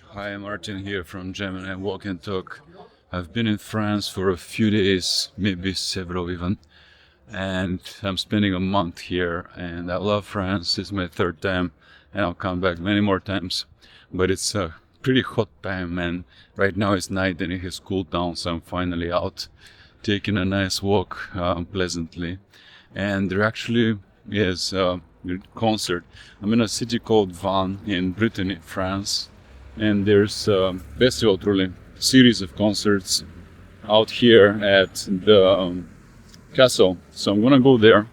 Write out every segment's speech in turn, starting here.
Hi, Martin here from Gemini Walk and Talk. I've been in France for a few days, maybe several even, and I'm spending a month here. And I love France. It's my third time, and I'll come back many more times. But it's a pretty hot time, and right now it's night and it has cooled down, so I'm finally out taking a nice walk pleasantly. And there actually is a concert. I'm in a city called Vannes in Brittany, France, and there's a festival, truly series of concerts out here at the castle. So I'm gonna go there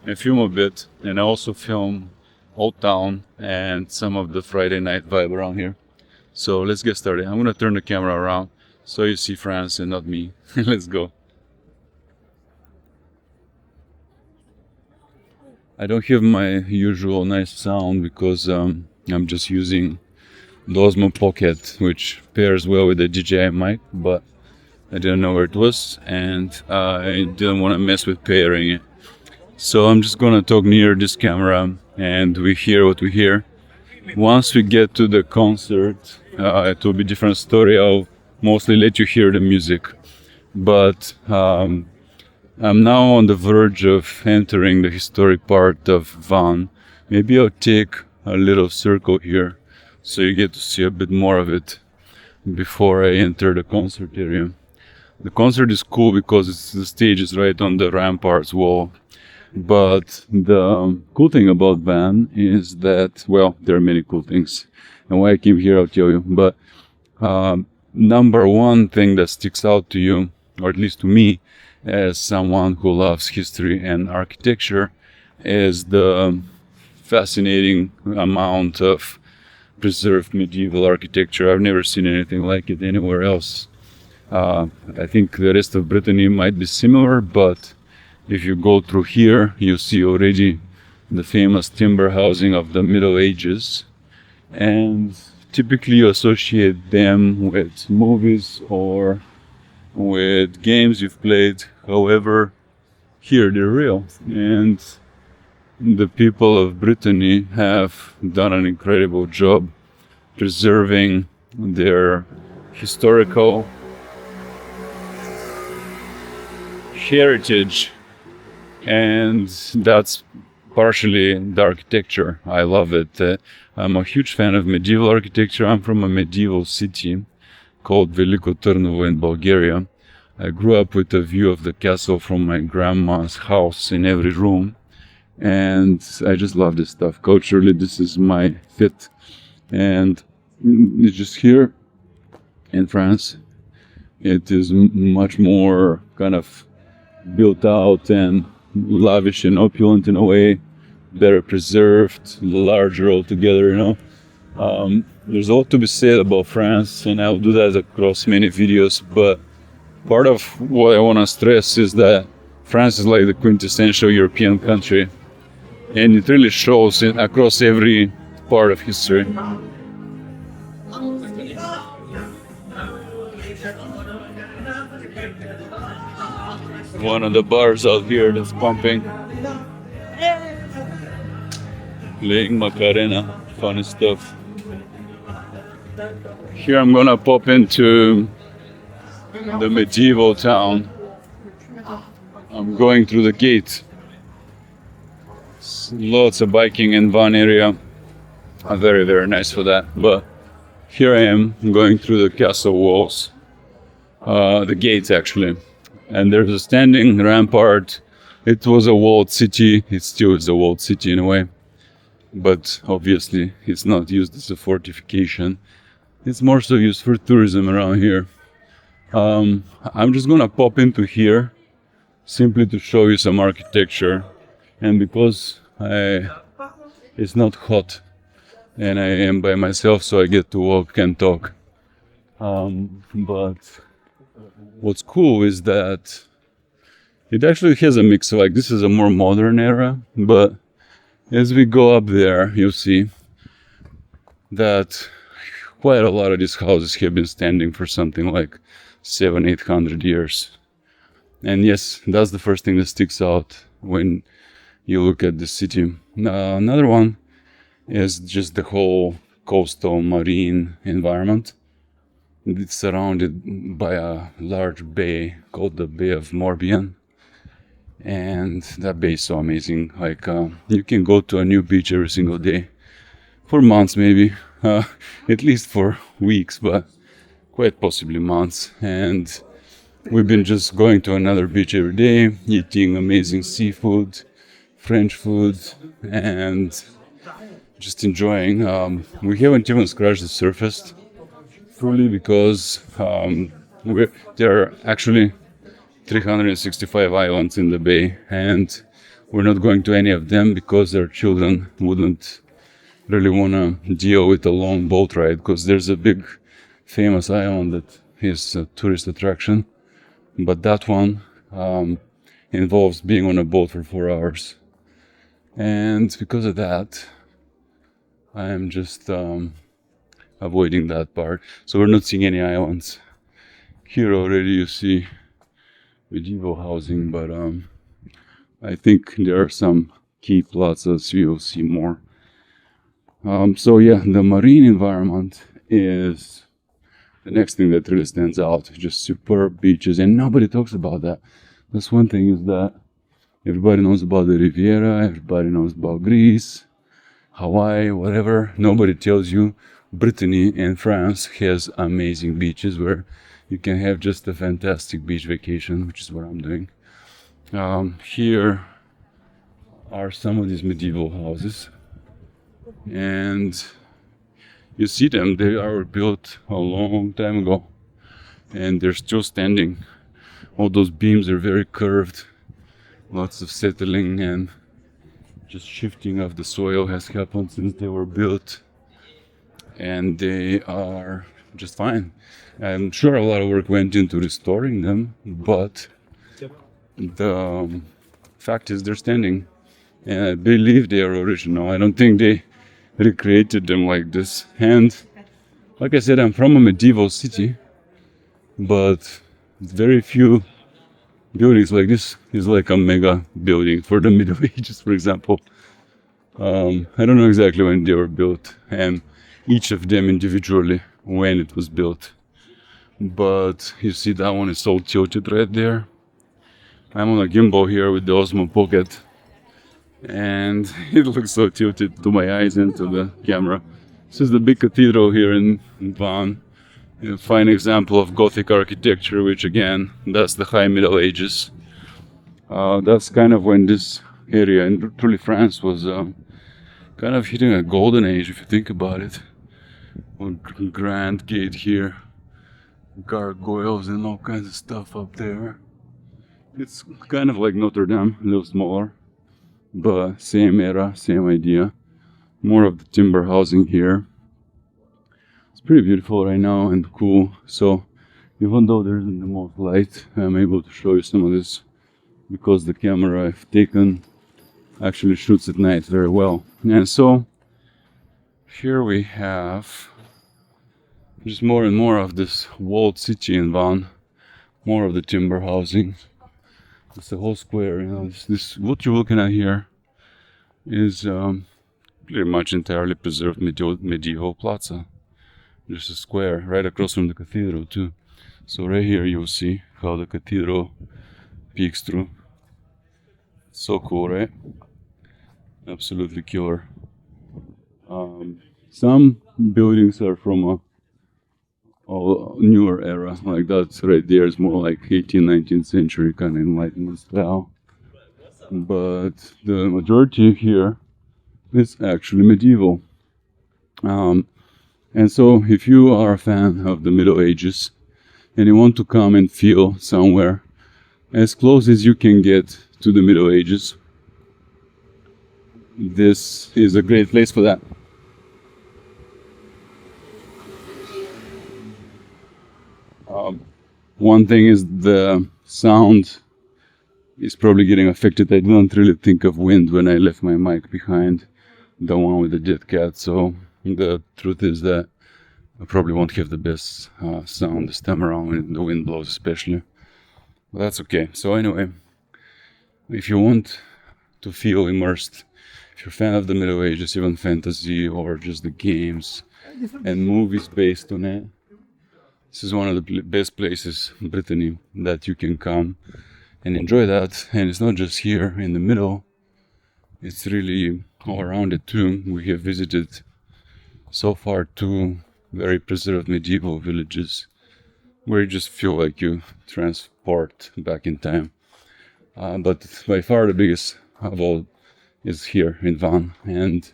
and film a bit, and I also film Old Town and some of the Friday night vibe around here. So let's get started. I'm gonna turn the camera around so you see France and not me. Let's go. I don't have my usual nice sound because I'm just using the Osmo Pocket, which pairs well with the DJI mic, but I didn't know where it was, and I didn't want to mess with pairing it. So I'm just gonna talk near this camera, and we hear what we hear. Once we get to the concert, it will be a different story. I'll mostly let you hear the music, but I'm now on the verge of entering the historic part of Vannes. Maybe I'll take a little circle here so you get to see a bit more of it before I enter the concert area. The concert is cool because the stage is right on the ramparts wall. But the cool thing about Vannes is that, well, there are many cool things. And why I came here, I'll tell you. But number one thing that sticks out to you, or at least to me, as someone who loves history and architecture, is the fascinating amount of preserved medieval architecture. I've never seen anything like it anywhere else. I think the rest of Brittany might be similar, but if you go through here, you see already the famous timber housing of the Middle Ages, and typically you associate them with movies or with games you've played. However, here they're real, and the people of Brittany have done an incredible job preserving their historical heritage, and that's partially the architecture. I love it. I'm a huge fan of medieval architecture. I'm from a medieval city called Veliko Trnovo in Bulgaria. I grew up with a view of the castle from my grandma's house in every room, and I just love this stuff. Culturally, this is my fit, and it's just here in France. It is much more kind of built out and lavish and opulent in a way, better preserved, larger altogether, you know. There's a lot to be said about France, and I'll do that across many videos, but part of what I want to stress is that France is like the quintessential European country, and it really shows across every part of history. One of the bars out here that's pumping, playing Macarena, funny stuff. Here I'm gonna pop into the medieval town. I'm going through the gate. Lots of biking in Vannes area. Very, very nice for that. But here I am going through the castle walls. The gates actually. And there's a standing rampart. It was a walled city. It still is a walled city in a way. But obviously it's not used as a fortification. It's more so used for tourism around here. I'm just gonna pop into here simply to show you some architecture, and because it's not hot and I am by myself, so I get to walk and talk. But what's cool is that it actually has a mix. Like, this is a more modern era, but as we go up there, you'll see that quite a lot of these houses have been standing for something like 700-800 years. And yes, that's the first thing that sticks out when you look at the city. Another one is just the whole coastal marine environment. It's surrounded by a large bay called the Bay of Morbihan, and that bay is so amazing. Like you can go to a new beach every single day for months, maybe at least for weeks, but quite possibly months. And we've been just going to another beach every day, eating amazing seafood, French food, and just enjoying. We haven't even scratched the surface truly because there are actually 365 islands in the bay, and we're not going to any of them because our children wouldn't really want to deal with a long boat ride, because there's a big famous island that is a tourist attraction, but that one involves being on a boat for 4 hours, and because of that I am just avoiding that part. So we're not seeing any islands. Here already you see medieval housing, but I think there are some key plazas you'll see more. So yeah, the marine environment is the next thing that really stands out. Just superb beaches, and nobody talks about that. That's one thing, is that everybody knows about the Riviera, everybody knows about Greece, Hawaii, whatever. Nobody tells you Brittany in France has amazing beaches where you can have just a fantastic beach vacation, which is what I'm doing. Here are some of these medieval houses, and you see them. They are built a long time ago, and they're still standing. All those beams are very curved. Lots of settling and just shifting of the soil has happened since they were built, and they are just fine. I'm sure a lot of work went into restoring them, but the fact is they're standing, and I believe they are original. I don't think they recreated them like this. And like I said, I'm from a medieval city, but very few buildings like this is like a mega building for the Middle Ages, for example. I don't know exactly when they were built, and each of them individually when it was built. But you see that one is so tilted right there. I'm on a gimbal here with the Osmo Pocket, and it looks so tilted to my eyes and to the camera. This is the big cathedral here in Van. A fine example of Gothic architecture, which again, that's the High Middle Ages. That's kind of when this area, and truly France, was kind of hitting a golden age, if you think about it. One grand gate here, gargoyles and all kinds of stuff up there. It's kind of like Notre Dame, a little smaller, but same era, same idea. More of the timber housing here. It's pretty beautiful right now and cool. So even though there isn't the most light, I'm able to show you some of this because the camera I've taken actually shoots at night very well. And so here we have just more and more of this walled city in Van, more of the timber housing. It's the whole square, you know. This what you're looking at here is pretty much entirely preserved medieval plaza. There's a square right across from the cathedral too. So right here you'll see how the cathedral peeks through. So cool, right? Absolutely killer. Some buildings are from a newer era, like that right there is more like 18th, 19th century kind of Enlightenment style. But the majority here is actually medieval. And so if you are a fan of the Middle Ages and you want to come and feel somewhere as close as you can get to the Middle Ages, this is a great place for that. One thing is the sound is probably getting affected. I didn't really think of wind when I left my mic behind, the one with the dead cat, so the truth is that I probably won't have the best sound this time around when the wind blows especially. But that's okay. So anyway, if you want to feel immersed, if you're a fan of the Middle Ages, even fantasy or just the games, and movies based on it. This is one of the best places in Brittany that you can come and enjoy that. And it's not just here in the middle, it's really all around it too. We have visited so far 2 very preserved medieval villages where you just feel like you transport back in time. But by far the biggest of all is here in Van, and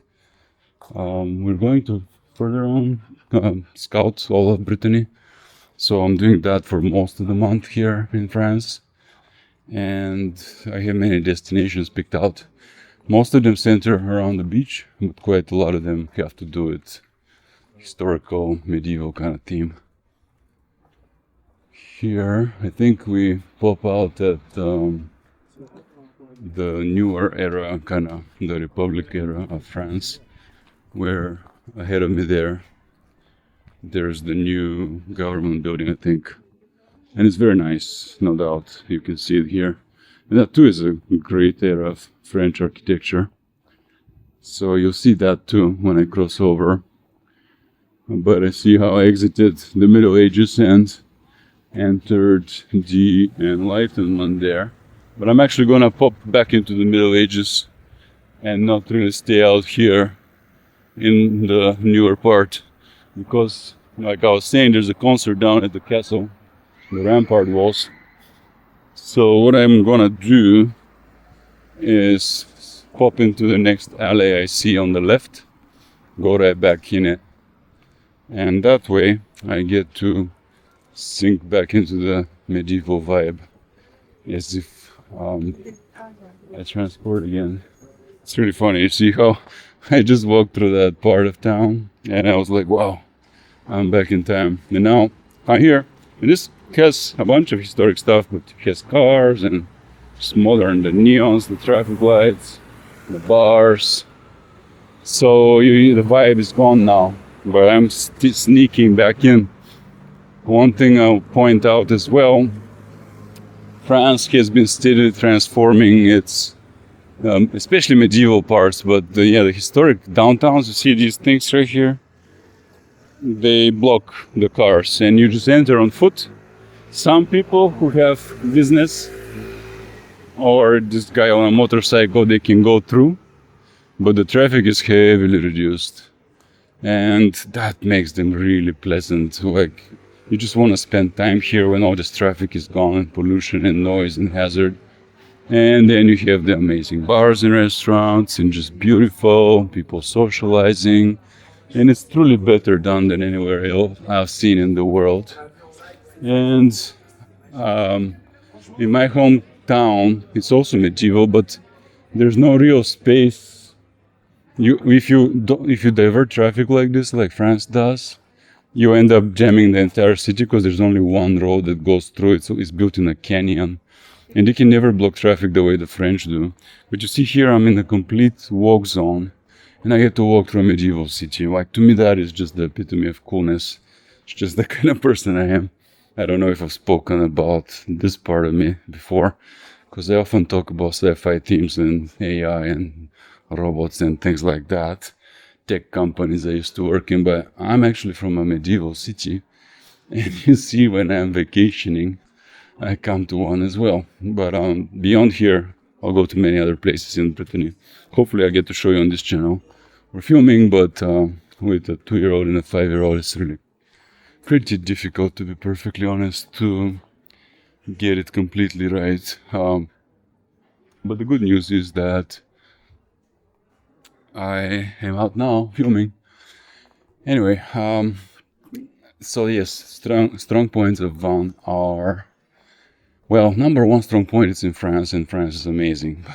we're going to further on scout all of Brittany. So I'm doing that for most of the month here in France, and I have many destinations picked out. Most of them center around the beach, but quite a lot of them have to do with historical, medieval kind of theme. Here, I think we pop out at the newer era, kind of the Republic era of France, where ahead of me there's the new government building, I think. And it's very nice, no doubt. You can see it here. And that too is a great era of French architecture. So you'll see that too when I cross over. But I see how I exited the Middle Ages and entered the Enlightenment there. But I'm actually gonna pop back into the Middle Ages and not really stay out here in the newer part, because like I was saying, there's a concert down at the castle, the rampart walls. So what I'm gonna do is pop into the next alley I see on the left, go right back in it, and that way I get to sink back into the medieval vibe, as if I transport again. It's really funny. You see how I just walked through that part of town and I was like, wow, I'm back in time. And now I'm here, and this has a bunch of historic stuff, but it has cars and it's modern, the neons, the traffic lights, the bars. So the vibe is gone now, but I'm still sneaking back in. One thing I'll point out as well, France has been steadily transforming its, especially medieval parts, but the historic downtowns. You see these things right here? They block the cars and you just enter on foot. Some people who have business or this guy on a motorcycle, they can go through, but the traffic is heavily reduced. And that makes them really pleasant. Like, you just want to spend time here when all this traffic is gone and pollution and noise and hazard. And then you have the amazing bars and restaurants and just beautiful people socializing. And it's truly better done than anywhere else I've seen in the world. And in my hometown, it's also medieval, but there's no real space. If you divert traffic like this, like France does, you end up jamming the entire city because there's only one road that goes through it, so it's built in a canyon. And they can never block traffic the way the French do. But you see here, I'm in a complete walk zone, and I get to walk through a medieval city. Like, to me, that is just the epitome of coolness. It's just the kind of person I am. I don't know if I've spoken about this part of me before, because I often talk about sci-fi themes and AI and robots and things like that. Tech companies I used to work in, but I'm actually from a medieval city. And you see, when I'm vacationing, I come to one as well. But beyond here, I'll go to many other places in Brittany. Hopefully I get to show you on this channel. We're filming, but with a 2-year-old and a 5-year-old, it's really pretty difficult, to be perfectly honest, to get it completely right. But the good news is that I am out now filming. Anyway, so yes, strong points of Van are, well, number one strong point is in France, and France is amazing.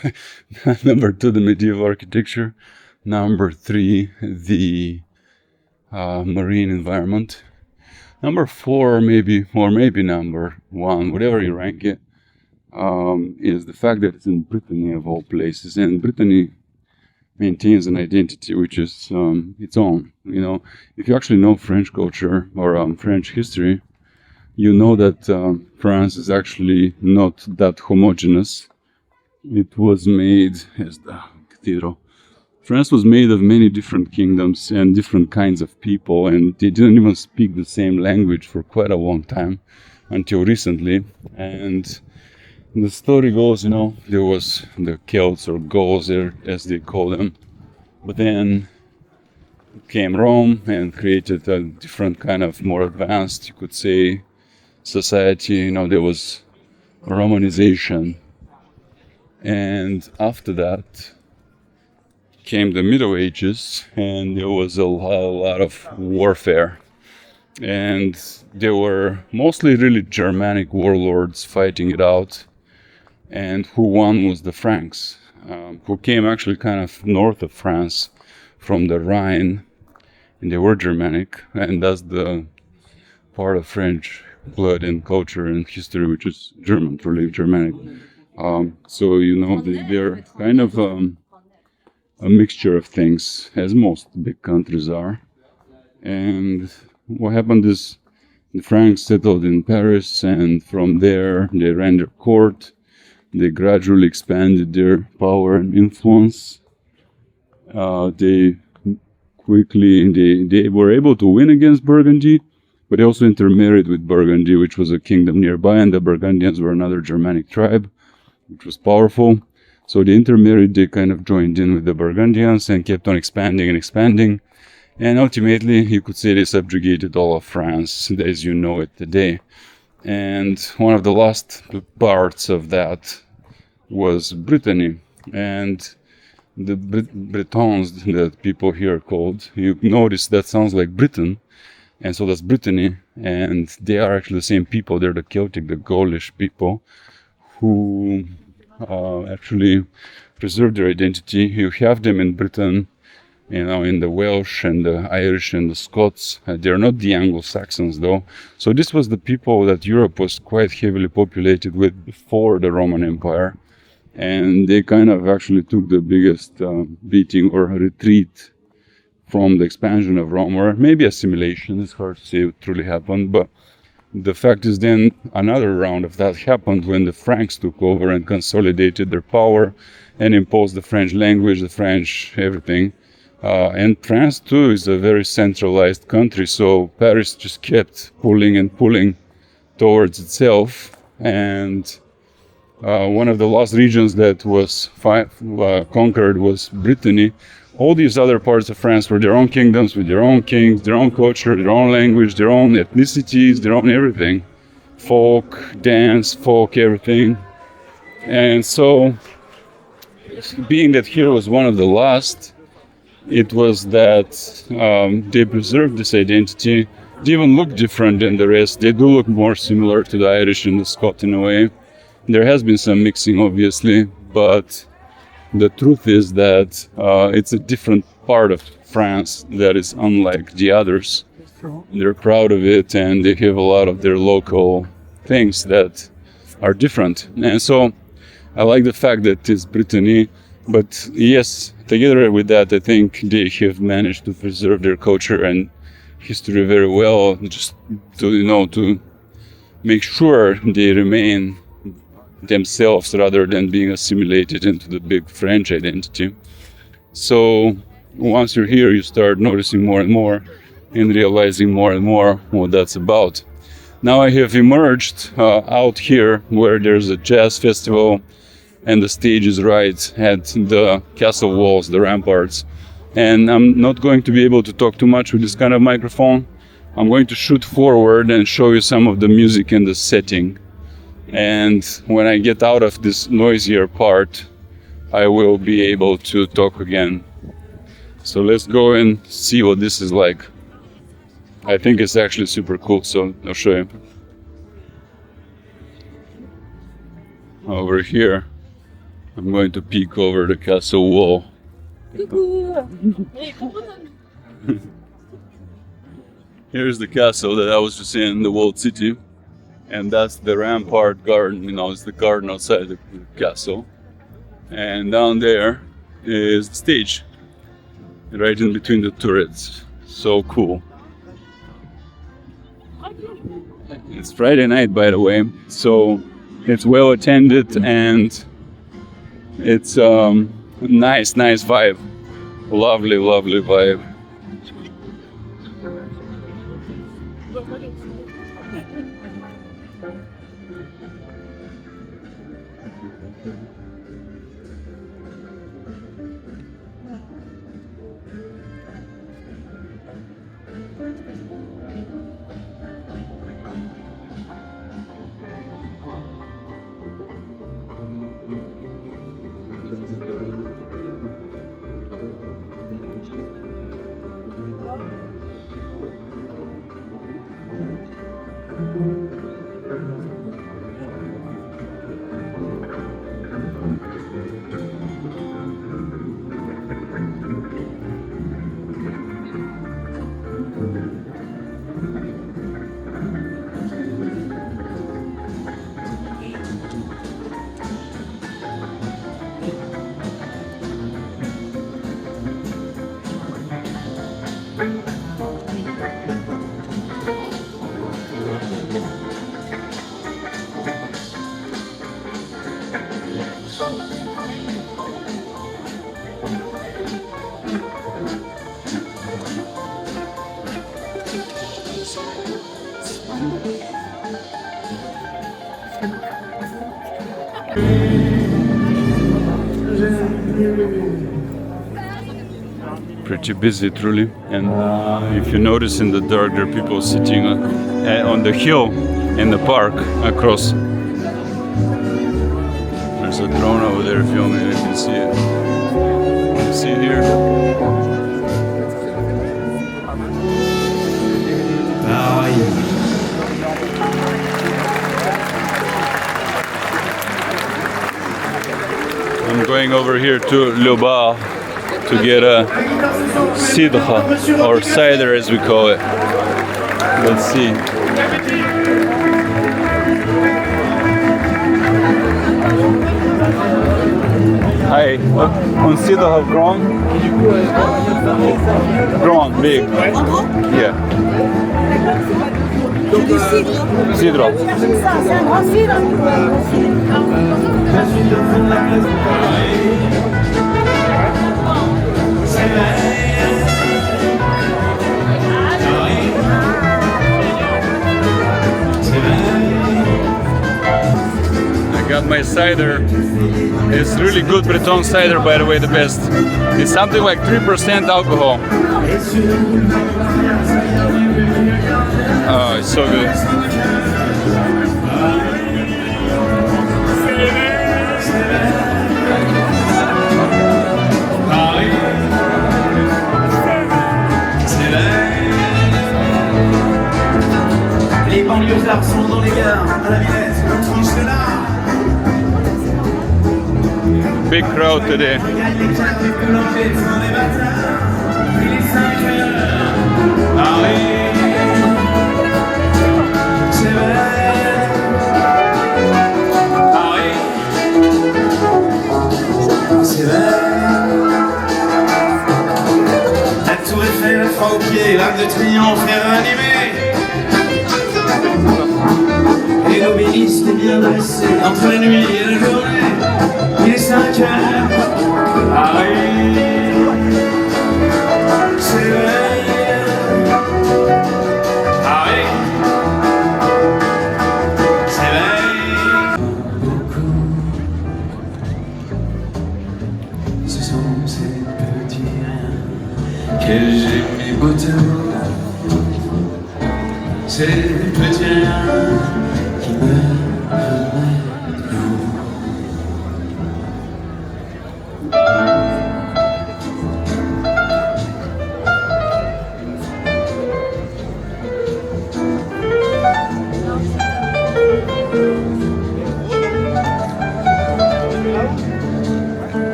Number 2, the medieval architecture. Number 3, the marine environment. Number 4, maybe, or maybe number 1, whatever you rank it, is the fact that it's in Brittany of all places, and Brittany maintains an identity which is its own. You know, if you actually know French culture or French history, you know that France is actually not that homogeneous. It was made as the cathedral France was made of many different kingdoms and different kinds of people, and they didn't even speak the same language for quite a long time, until recently. And the story goes, there was the Celts or Gauls, as they call them, but then came Rome and created a different kind of more advanced, you could say, society. There was Romanization, and after that came the Middle Ages, and there was a lot of warfare, and there were mostly really Germanic warlords fighting it out, and who won was the Franks, who came actually kind of north of France from the Rhine, and they were Germanic, and that's the part of French blood and culture and history which is German, truly Germanic. So they're kind of a mixture of things, as most big countries are. And what happened is the Franks settled in Paris, and from there they ran their court. They gradually expanded their power and influence. They were able to win against Burgundy, but they also intermarried with Burgundy, which was a kingdom nearby, and the Burgundians were another Germanic tribe, which was powerful. So they intermarried, they kind of joined in with the Burgundians and kept on expanding and expanding. And ultimately, you could say they subjugated all of France as you know it today. And one of the last parts of that was Brittany. And the Bretons that people here called, you notice that sounds like Britain. And so that's Brittany. And they are actually the same people. They're the Celtic, the Gaulish people who actually preserve their identity. You have them in Britain, in the Welsh and the Irish and the Scots. They're not the Anglo-Saxons though. So this was the people that Europe was quite heavily populated with before the Roman Empire. And they kind of actually took the biggest beating or retreat from the expansion of Rome, or maybe assimilation. It's hard to say what truly happened, but the fact is then another round of that happened when the Franks took over and consolidated their power and imposed the French language, the French everything. And France too is a very centralized country, so Paris just kept pulling and pulling towards itself. And one of the last regions that was conquered was Brittany. All these other parts of France were their own kingdoms with their own kings, their own culture, their own language, their own ethnicities, their own everything. Folk, dance, folk, everything. And so, being that here was one of the last, it was that they preserved this identity. They even look different than the rest. They do look more similar to the Irish and the Scot in a way. There has been some mixing, obviously, but the truth is that it's a different part of France that is unlike the others. They're proud of it, and they have a lot of their local things that are different. And so I like the fact that it's Brittany, but yes, together with that, I think they have managed to preserve their culture and history very well, just to make sure they remain themselves rather than being assimilated into the big French identity. So once you're here, you start noticing more and more and realizing more and more what that's about. Now I have emerged out here where there's a jazz festival, and the stage is right at the castle walls, the ramparts. And I'm not going to be able to talk too much with this kind of microphone. I'm going to shoot forward and show you some of the music and the setting. And when I get out of this noisier part, I will be able to talk again. So let's go and see what this is like. I think it's actually super cool, so I'll show you. Over here, I'm going to peek over the castle wall. Here's the castle that I was just in, the walled city. And that's the rampart garden, it's the garden outside the castle. And down there is the stage, right in between the turrets. So cool. It's Friday night, by the way, so it's well attended and it's nice vibe. Lovely, lovely vibe. Pretty busy, truly. And if you notice in the dark, there are people sitting on the hill in the park across. There's a drone over there filming. You can see it. You can see it here. I'm going over here to Le Bar to get a cidre, or cider as we call it. Let's see. Hi, un cidre grand? Grand, big. Yeah. Cidre. C'est un grand cidre. I got my cider. It's really good Breton cider, by the way, the best. It's something like 3% alcohol. Oh, it's so good. Les banlieusards sont dans les gares, à la Villette, on tranche de là. Big crowd today. Regarde les clercs du boulanger, sont des bâtards. Puis les 5 heures, Paris, c'est vrai. Paris, c'est vrai. La tour Eiffel, la fois au pied, l'Arc de Triomphe est ranimé. Et l'obélisque est bien dressé entre la nuit et la journée. Il est 5 heures, Paris s'éveille. Paris s'éveille. Beaucoup, ce sont ces petits riens que j'ai mis bout à bout. Ces petits riens qui me remettent lourd.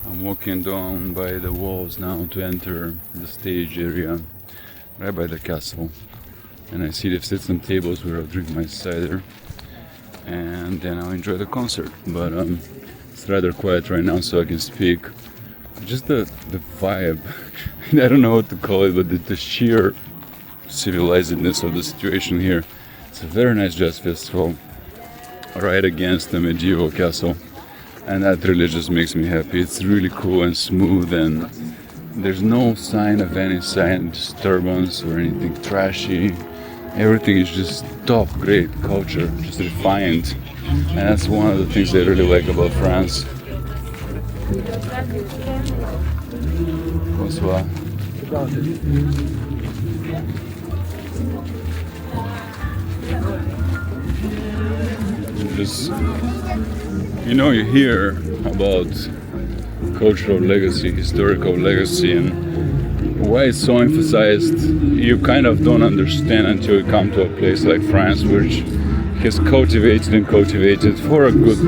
I'm walking down by the walls now to enter the stage area, right by the castle. And I see they've set some tables where I'll drink my cider and then I'll enjoy the concert. But it's rather quiet right now, so I can speak. Just the vibe, I don't know what to call it, but the sheer civilizedness of the situation here. It's a very nice jazz festival right against the medieval castle. and that really just makes me happy. It's really cool and smooth, and there's no sign of any sign of disturbance or anything trashy. Everything is just top great culture, just refined, and that's one of the things I really like about France. Bonsoir. Just, you know, you hear about cultural legacy, historical legacy, and why it's so emphasized, you kind of don't understand until you come to a place like France, which has cultivated and cultivated for a good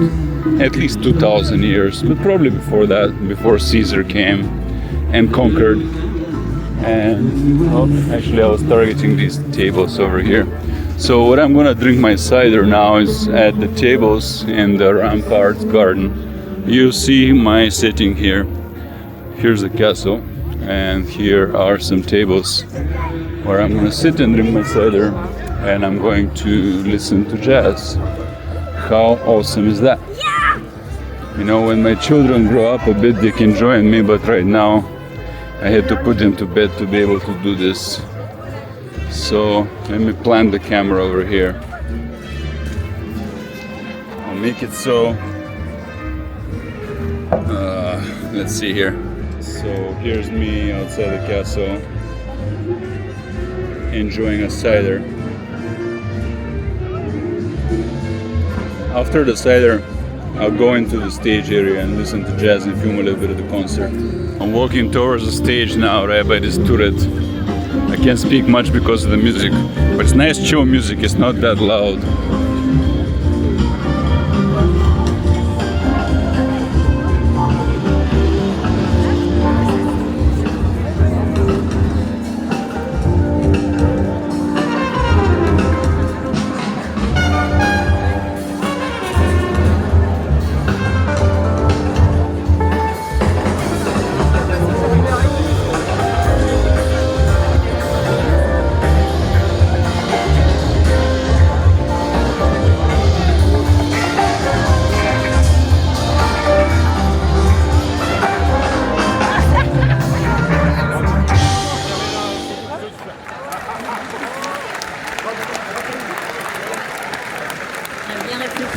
at least 2,000 years, but probably before that, before Caesar came and conquered. And oh, actually I was targeting these tables over here. So what I'm gonna drink my cider now is at the tables in the Ramparts garden. You see my setting here. Here's the castle, and here are some tables where I'm gonna sit and drink my cider, and I'm going to listen to jazz. How awesome is that? Yeah! You know, when my children grow up a bit, they can join me, but right now I had to put them to bed to be able to do this. So let me plant the camera over here. I'll make it so. Let's see here. So here's me outside the castle, enjoying a cider. After the cider, I'll go into the stage area and listen to jazz and film a little bit of the concert. I'm walking towards the stage now, right by this turret. I can't speak much because of the music, but it's nice chill music, it's not that loud.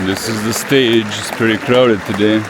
This is the stage, it's pretty crowded today.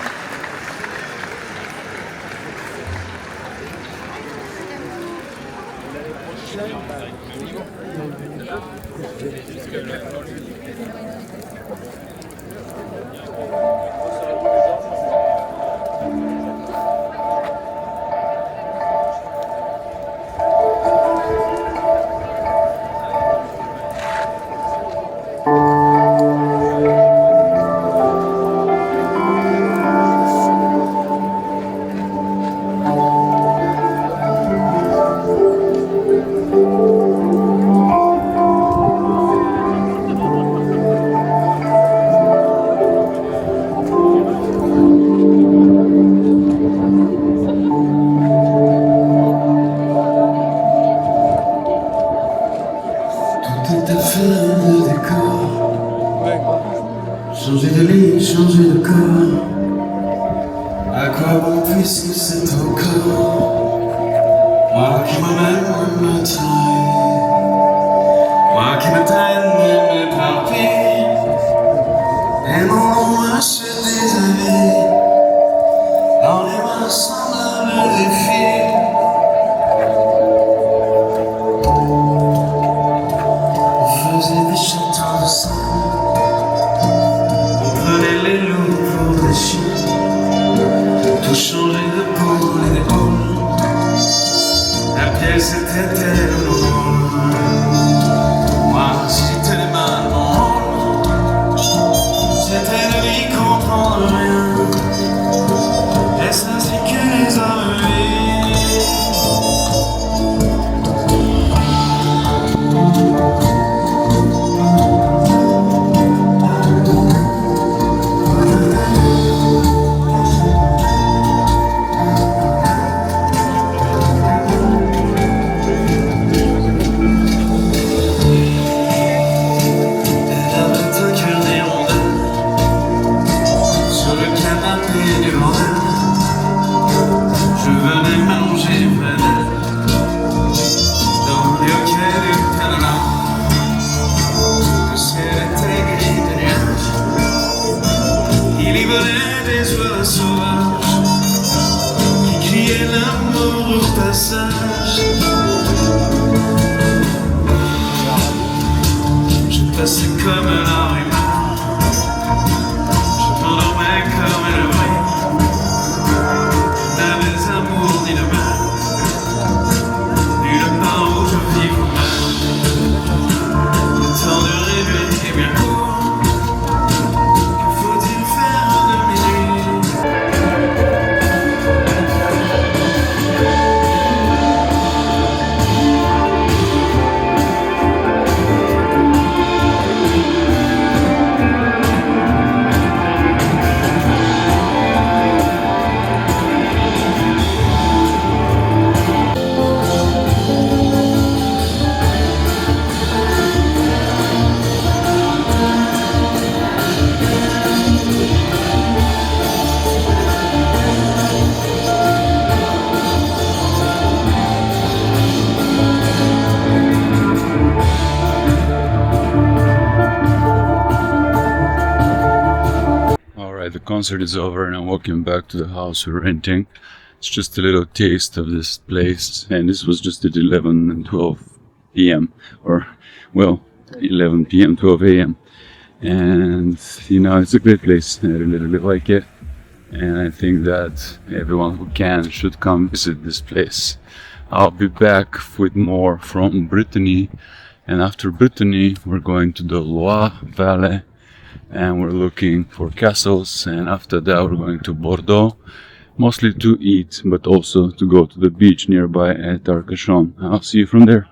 Changer de lit, changer de corps. À quoi bon puisque c'est encore moi qui m'amène me trahir, moi qui me traîne et m'éparpille, et mon nom achète des avis dans les mains semblables des filles. On faisait des chanteurs de sang. Les loups pour des chiens, tout changé de peau et d'épaule. La pièce était tellement passage. Je passais comme la rumeur, je m'endormais comme le bruit d'un des amours ni de mal, nulle part où je vis ou meurs. Le temps de rêver est bien court, que faut-il faire de minuit? Alright, the concert is over and I'm walking back to the house we're renting. It's just a little taste of this place, and this was just at 11 and 12 p.m. or, well, 11 p.m., 12 a.m. And, you know, it's a great place. I really like it. And I think that everyone who can should come visit this place. I'll be back with more from Brittany. And after Brittany, we're going to the Loire Valley. And we're looking for castles, and after that we're going to Bordeaux, mostly to eat, but also to go to the beach nearby at Arcachon. I'll see you from there.